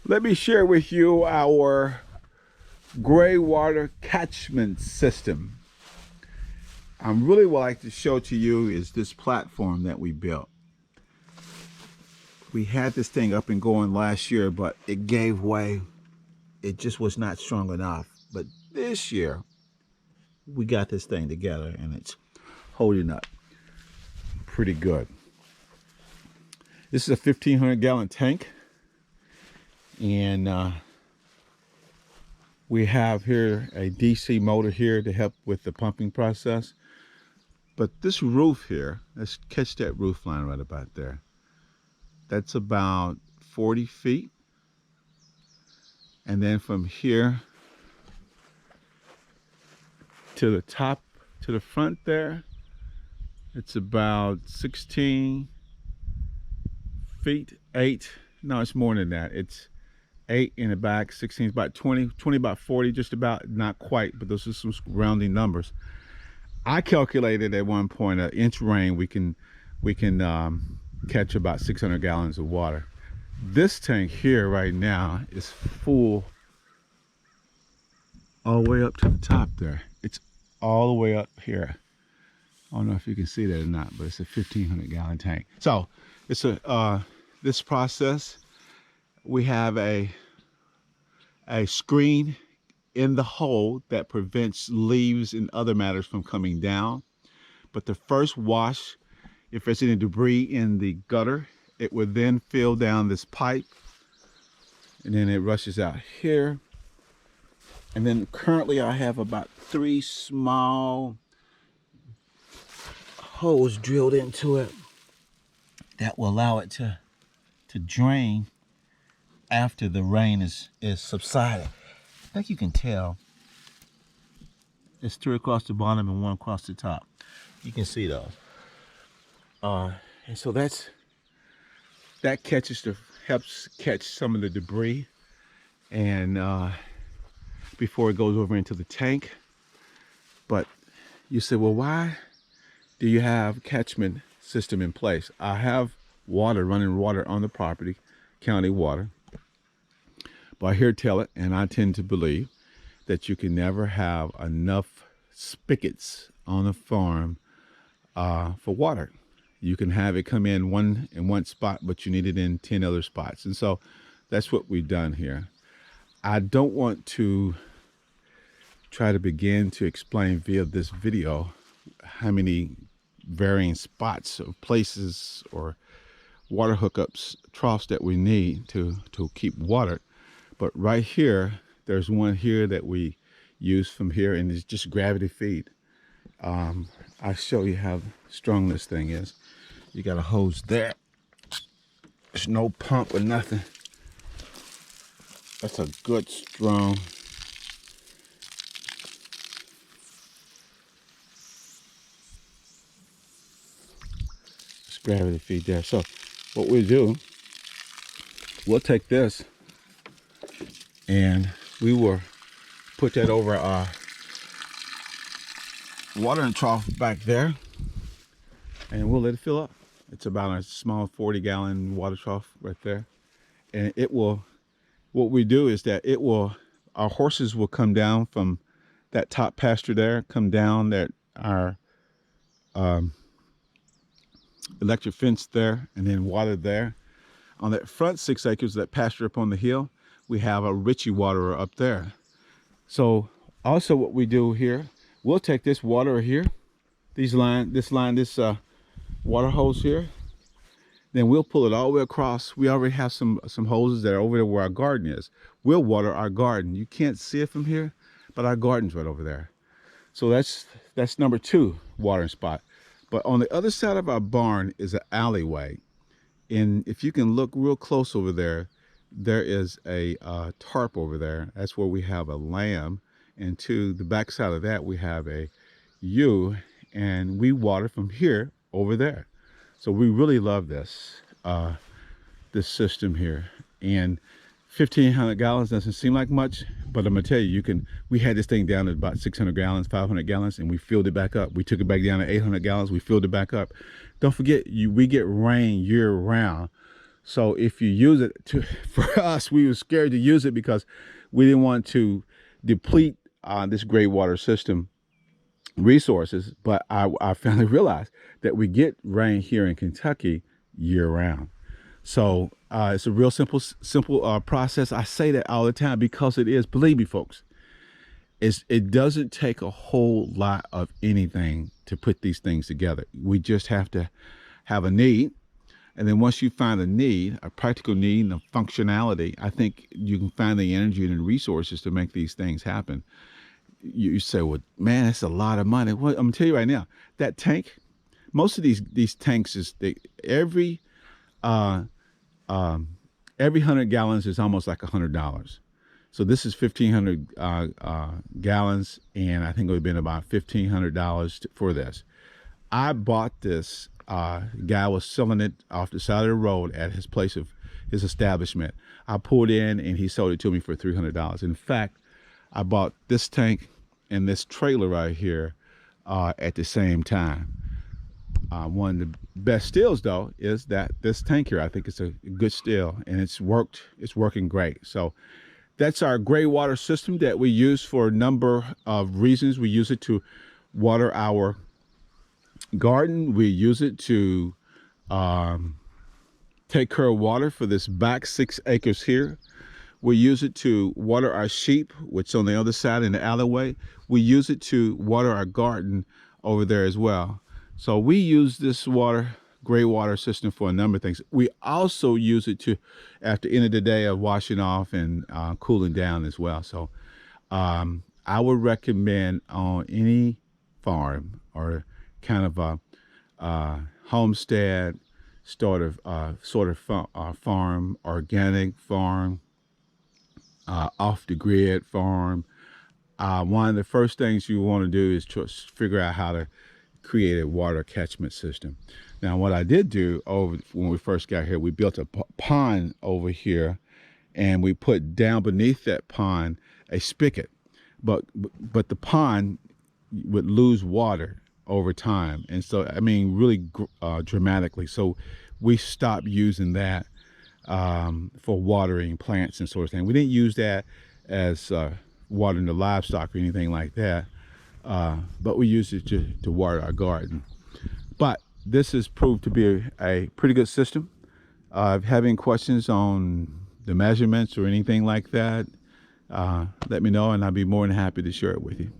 Let me share with you our gray water catchment system. Really what I'd like to show to you is this platform that we built. We had this thing up and going last year, but it gave way. It just was not strong enough. But this year, we got this thing together and it's holding up pretty good. This is a 1,500 gallon tank. And we have here a DC motor here to help with the pumping process. But this roof here, let's catch that roof line right about there. That's about 40 feet. And then from here to the top, to the front there, it's about 16 feet, 8. No, it's more than that. It's 8 in the back, 16 is about 20, about 40, just about, not quite, but those are some rounding numbers. I calculated at one point an inch rain, we can catch about 600 gallons of water. This tank here right now is full all the way up to the top there. It's all the way up here. I don't know if you can see that or not, but it's a 1,500 gallon tank. So it's this process, we have a screen in the hole that prevents leaves and other matters from coming down. But the first wash, if there's any debris in the gutter, it would then fill down this pipe and then it rushes out here. And then currently I have about 3 small holes drilled into it that will allow it to drain after the rain is subsided. I think you can tell it's 3 across the bottom and 1 across the top. You can see those. And so that helps catch some of the debris and before it goes over into the tank. But you say, well, why do you have catchment system in place? I have running water on the property, county water. But I hear tell it, and I tend to believe that you can never have enough spigots on a farm for water. You can have it come in one spot, but you need it in 10 other spots. And so that's what we've done here. I don't want to try to begin to explain via this video how many varying spots or places or water hookups, troughs that we need to keep water. But right here, there's one here that we use from here, and it's just gravity feed. I'll show you how strong this thing is. You got a hose there. There's no pump or nothing. That's a good, strong. It's gravity feed there. So what we do, we'll take this and we will put that over our watering trough back there and we'll let it fill up. It's about a small 40-gallon water trough right there. And it will, what we do is that it will, our horses will come down from that top pasture there, come down that our electric fence there, and then water there. On that front 6 acres, that pasture up on the hill, we have a Ritchie waterer up there. So also what we do here, we'll take this water here, this water hose here, then we'll pull it all the way across. We already have some hoses that are over there where our garden is. We'll water our garden. You can't see it from here, but our garden's right over there. So that's number 2 watering spot. But on the other side of our barn is an alleyway. And if you can look real close over there, there is a tarp over there. That's where we have a lamb. And to the back side of that, we have a ewe, and we water from here over there. So we really love this system here. And 1,500 gallons doesn't seem like much, but I'm gonna tell you, we had this thing down at about 600 gallons, 500 gallons, and we filled it back up. We took it back down to 800 gallons, we filled it back up. Don't forget, we get rain year round. So if you use it for us, we were scared to use it because we didn't want to deplete this gray water system resources. But I finally realized that we get rain here in Kentucky year round. So it's a real simple process. I say that all the time because it is. Believe me, folks, it doesn't take a whole lot of anything to put these things together. We just have to have a need. And then once you find a need, a practical need and a functionality, I think you can find the energy and the resources to make these things happen. You say, well, man, that's a lot of money. Well, I'm gonna tell you right now, that tank, most of these tanks every uh, every 100 gallons is almost like $100. So this is 1,500 gallons, and I think it would have been about $1,500 for this. I bought this. Guy was selling it off the side of the road at his place of his establishment. I pulled in, and he sold it to me for $300. In fact, I bought this tank and this trailer right here at the same time. One of the best steals, though, is that this tank here. I think it's a good steal, and it's working great. So that's our gray water system that we use for a number of reasons. We use it to water our garden. We use it to take care of water for this back 6 acres here. We use it to water our sheep, which is on the other side in the alleyway. We use it to water our garden over there as well. So we use this gray water system for a number of things. We also use it to, at the end of the day, of washing off and cooling down as well. So I would recommend on any farm or kind of a homestead sort of farm, organic farm, off the grid farm. One of the first things you want to do is just figure out how to create a water catchment system. Now, what I did do when we first got here, we built a pond over here, and we put down beneath that pond a spigot. But the pond would lose water over time, and so really dramatically. So we stopped using that for watering plants and sort of thing. We didn't use that as watering the livestock or anything like that. But we use it to water our garden. But this has proved to be a pretty good system. If you have any questions on the measurements or anything like that, let me know, and I'll be more than happy to share it with you.